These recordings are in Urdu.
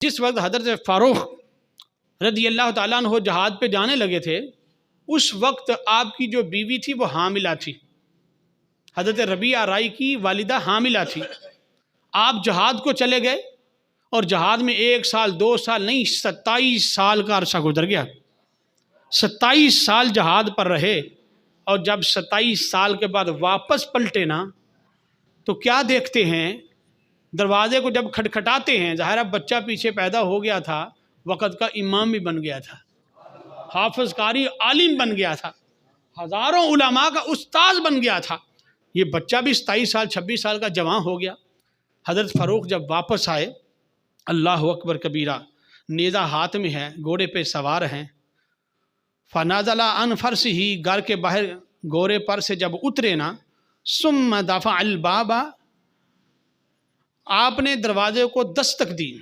جس وقت حضرت فاروق رضی اللہ تعالیٰ عنہ جہاد پہ جانے لگے تھے، اس وقت آپ کی جو بیوی تھی وہ حاملہ تھی، حضرت ربیعہ رائی کی والدہ حاملہ تھی۔ آپ جہاد کو چلے گئے اور جہاد میں 1 سال 2 سال نہیں 27 سال کا عرصہ گزر گیا۔ 27 سال جہاد پر رہے، اور جب 27 سال کے بعد واپس پلٹے نا تو کیا دیکھتے ہیں؟ دروازے کو جب کھٹکھٹاتے ہیں، ظاہرہ بچہ پیچھے پیدا ہو گیا تھا، وقت کا امام بھی بن گیا تھا، حافظ قاری عالم بن گیا تھا، ہزاروں علماء کا استاذ بن گیا تھا۔ یہ بچہ بھی 27 سال 26 سال کا جوان ہو گیا۔ حضرت فاروق جب واپس آئے، اللہ اکبر کبیرہ، نیزہ ہاتھ میں ہے، گھوڑے پہ سوار ہیں۔ فنازل عن فرسہ، گھر کے باہر گھوڑے پر سے جب اترے نا، ثم دفع الباب، آپ نے دروازے کو دستک دی۔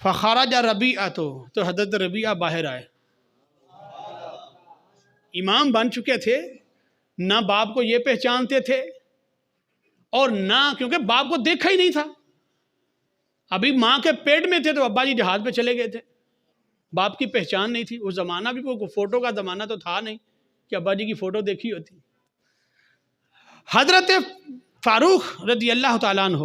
فخرج ربیعہ، تو حضرت ربیعہ باہر آئے۔ امام بن چکے تھے، نہ باپ کو یہ پہچانتے تھے اور نہ، کیونکہ باپ کو دیکھا ہی نہیں تھا، ابھی ماں کے پیٹ میں تھے تو ابا جی جہاد پہ چلے گئے تھے، باپ کی پہچان نہیں تھی۔ اس زمانہ بھی کوئی فوٹو کا زمانہ تو تھا نہیں کہ ابا جی کی فوٹو دیکھی ہوتی۔ حضرت فاروق رضی اللہ تعالیٰ عنہ،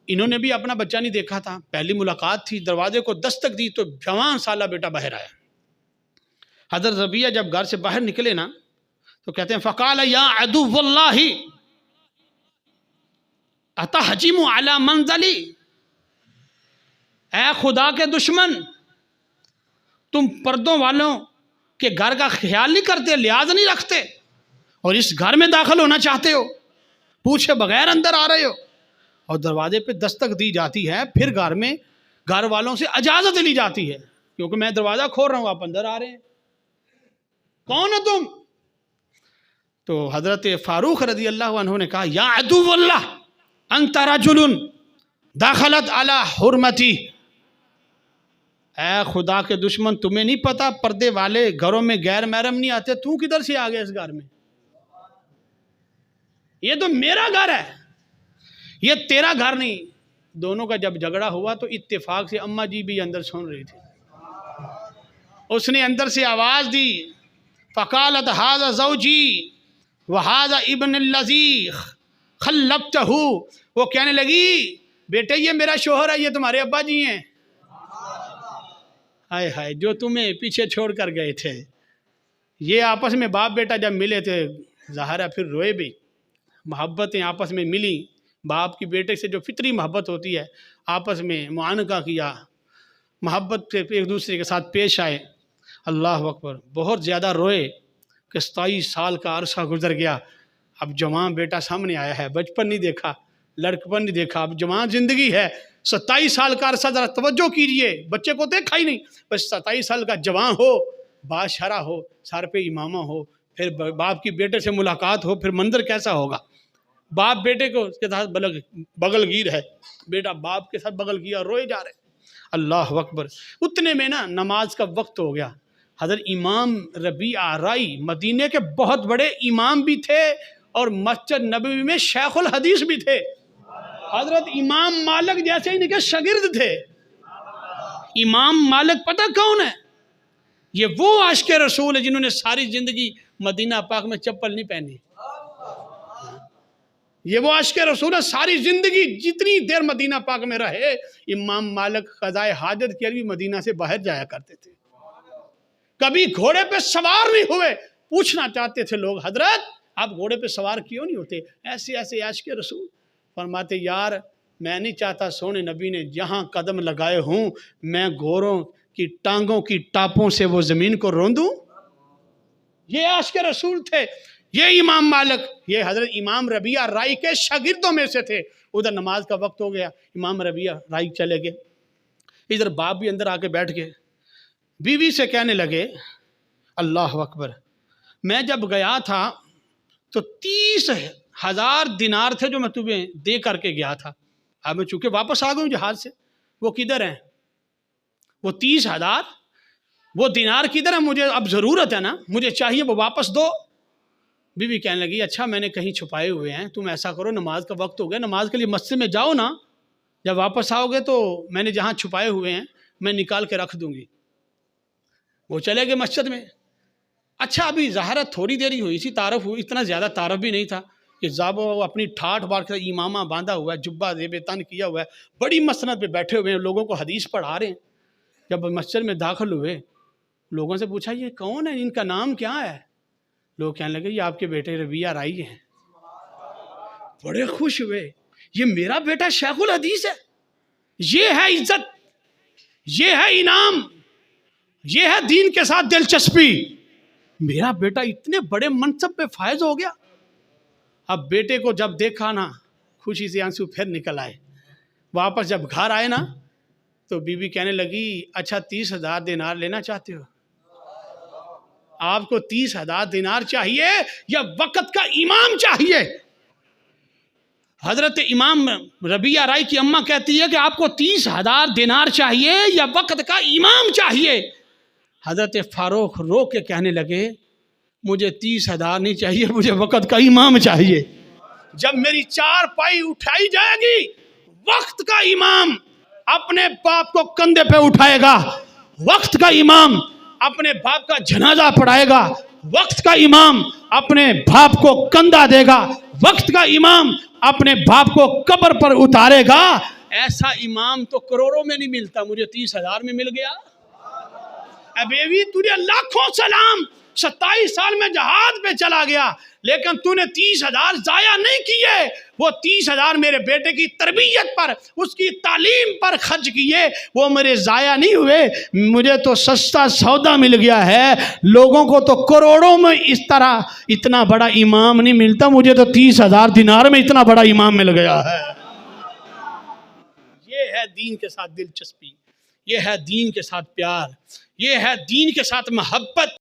انہوں نے بھی اپنا بچہ نہیں دیکھا تھا، پہلی ملاقات تھی، دروازے کو دستک دی تو جوان سالہ بیٹا باہر آیا۔ حضرت ربیعہ جب گھر سے باہر نکلے نا تو کہتے ہیں فقال یا عدو اللہ اتہجم علی منزلی، اے خدا کے دشمن، تم پردوں والوں کے گھر کا خیال نہیں کرتے، لحاظ نہیں رکھتے، اور اس گھر میں داخل ہونا چاہتے ہو، پوچھے بغیر اندر آ رہے ہو، اور دروازے پہ دستک دی جاتی ہے، پھر گھر میں گھر والوں سے اجازت لی جاتی ہے، کیونکہ میں دروازہ کھول رہا ہوں، آپ اندر آ رہے ہیں، کون ہو تم؟ تو حضرت فاروق رضی اللہ عنہ نے کہا یا عدو اللہ انت رجل دخلت علی حرمتی، اے خدا کے دشمن، تمہیں نہیں پتا پردے والے گھروں میں غیر محرم نہیں آتے، تو کدھر سے آ گیا اس گھر میں؟ یہ تو میرا گھر ہے، یہ تیرا گھر نہیں۔ دونوں کا جب جھگڑا ہوا تو اتفاق سے اماں جی بھی اندر سن رہی تھی، اس نے اندر سے آواز دی فقالت ھذا زوجی وھذا ابن الذی خلفتہ، وہ کہنے لگی بیٹے یہ میرا شوہر ہے، یہ تمہارے ابا جی ہیں، ہائے ہائے، جو تمہیں پیچھے چھوڑ کر گئے تھے۔ یہ آپس میں باپ بیٹا جب ملے تھے، ظاہر ہے پھر روئے بھی، محبتیں آپس میں ملی، باپ کی بیٹے سے جو فطری محبت ہوتی ہے آپس میں معانقہ کیا، محبت سے ایک دوسرے کے ساتھ پیش آئے۔ اللہ اکبر، بہت زیادہ روئے کہ 27 سال کا عرصہ گزر گیا، اب جوان بیٹا سامنے آیا ہے، بچپن نہیں دیکھا، لڑکپن نہیں دیکھا، اب جوان زندگی ہے۔ 27 سال کا عرصہ، ذرا توجہ کیجئے، بچے کو دیکھا ہی نہیں، بس 27 سال کا جوان ہو، باشرہ ہو، سر پہ امامہ ہو، پھر باپ کی بیٹے سے ملاقات ہو، پھر منظر کیسا ہوگا؟ باپ بیٹے کو اس کے ساتھ بغل گیر ہے، بیٹا باپ کے ساتھ بغل گیر، روئے جا رہے۔ اللہ اکبر، اتنے میں نا نماز کا وقت ہو گیا۔ حضرت امام ربیعہ رائی مدینے کے بہت بڑے امام بھی تھے اور مسجد نبوی میں شیخ الحدیث بھی تھے، حضرت امام مالک جیسے ان کے شاگرد تھے۔ امام مالک پتہ کون ہے؟ یہ وہ عاشق رسول ہے جنہوں نے ساری زندگی مدینہ پاک میں چپل نہیں پہنی، یہ وہ عاشق رسول ہے، ساری زندگی جتنی دیر مدینہ پاک میں رہے، امام مالک قضائے حاجت کے لیے مدینہ سے باہر جایا کرتے تھے، کبھی گھوڑے پہ سوار نہیں ہوئے۔ پوچھنا چاہتے تھے لوگ حضرت آپ گھوڑے پہ سوار کیوں نہیں ہوتے؟ ایسے ایسے عاشق رسول فرماتے یار میں نہیں چاہتا سونے نبی نے جہاں قدم لگائے ہوں میں گھوڑوں کی ٹانگوں کی ٹاپوں سے وہ زمین کو روندوں۔ یہ عاشق رسول تھے، یہ امام مالک، یہ حضرت امام ربیعہ رائی کے شاگردوں میں سے تھے۔ ادھر نماز کا وقت ہو گیا، امام ربیعہ رائی چلے گئے، ادھر باپ بھی اندر آ کے بیٹھ گئے، بیوی سے کہنے لگے اللہ اکبر، میں جب گیا تھا تو 30,000 دینار تھے جو میں تمہیں دے کر کے گیا تھا، اب میں چونکہ واپس آ گئی ہوں جہاز سے، وہ کدھر ہیں؟ وہ 30,000 وہ دینار کدھر ہیں؟ مجھے اب ضرورت ہے نا، مجھے چاہیے، وہ واپس دو۔ بیوی کہنے لگی اچھا میں نے کہیں چھپائے ہوئے ہیں، تم ایسا کرو نماز کا وقت ہو گیا، نماز کے لیے مسجد میں جاؤ نا، جب واپس آؤ گے تو میں نے جہاں چھپائے ہوئے ہیں میں نکال کے رکھ دوں گی۔ وہ چلے گئے مسجد میں۔ اچھا ابھی ظاہرہ تھوڑی دیر ہی ہوئی تھی، تعارف ہوئی، اتنا زیادہ تعارف بھی نہیں تھا کہ وہ اپنی ٹھاٹھ بار کے امامہ باندھا ہوا ہے، جبہ زیب تن کیا ہوا ہے، بڑی مسند پہ بیٹھے ہوئے ہیں، لوگوں کو حدیث پڑھا رہے ہیں۔ جب مسجد میں داخل ہوئے، لوگوں سے پوچھا یہ کون ہے، ان کا نام کیا ہے؟ لوگ کہنے لگے یہ آپ کے بیٹے ربیہ رائی ہیں۔ بڑے خوش ہوئے، یہ میرا بیٹا شیخ الحدیث ہے، یہ ہے عزت، یہ ہے انعام، یہ ہے دین کے ساتھ دلچسپی، میرا بیٹا اتنے بڑے منصب پہ فائز ہو گیا۔ اب بیٹے کو جب دیکھا نا، خوشی سے آنسو پھر نکل آئے۔ واپس جب گھر آئے نا تو بی بی کہنے لگی اچھا 30,000 دینار لینا چاہتے ہو؟ آپ کو 30,000 دینار چاہیے یا وقت کا امام چاہیے؟ حضرت امام ربیہ رائی کی اماں کہتی ہے کہ آپ کو 30,000 دینار چاہیے یا وقت کا امام چاہیے؟ حضرت فاروق رو کے کہنے لگے مجھے 30,000 نہیں چاہیے، مجھے وقت کا امام چاہیے۔ جب میری 4 پائی اٹھائی جائے گی، وقت کا امام اپنے باپ کو کندھے پہ اٹھائے گا، وقت کا امام اپنے باپ کا جنازہ پڑھائے گا، وقت کا امام اپنے باپ کو کندھا دے گا، وقت کا امام اپنے باپ کو قبر پر اتارے گا۔ ایسا امام تو کروڑوں میں نہیں ملتا، مجھے 30,000 میں مل گیا۔ اے بیوی تجھے لاکھوں سلام، 27 سال میں جہاد پہ چلا گیا، لیکن تو نے 30,000 ضائع نہیں کیے۔ وہ 30,000 میرے بیٹے کی تربیت پر، اس کی تعلیم پر خرچ کیے، وہ میرے ضائع نہیں ہوئے۔ مجھے تو سستا سودا مل گیا ہے، لوگوں کو تو کروڑوں میں اس طرح اتنا بڑا امام نہیں ملتا، مجھے تو 30,000 دینار میں اتنا بڑا امام مل گیا ہے۔ یہ ہے دین کے ساتھ دلچسپی، یہ ہے دین کے ساتھ پیار، یہ ہے دین کے ساتھ محبت۔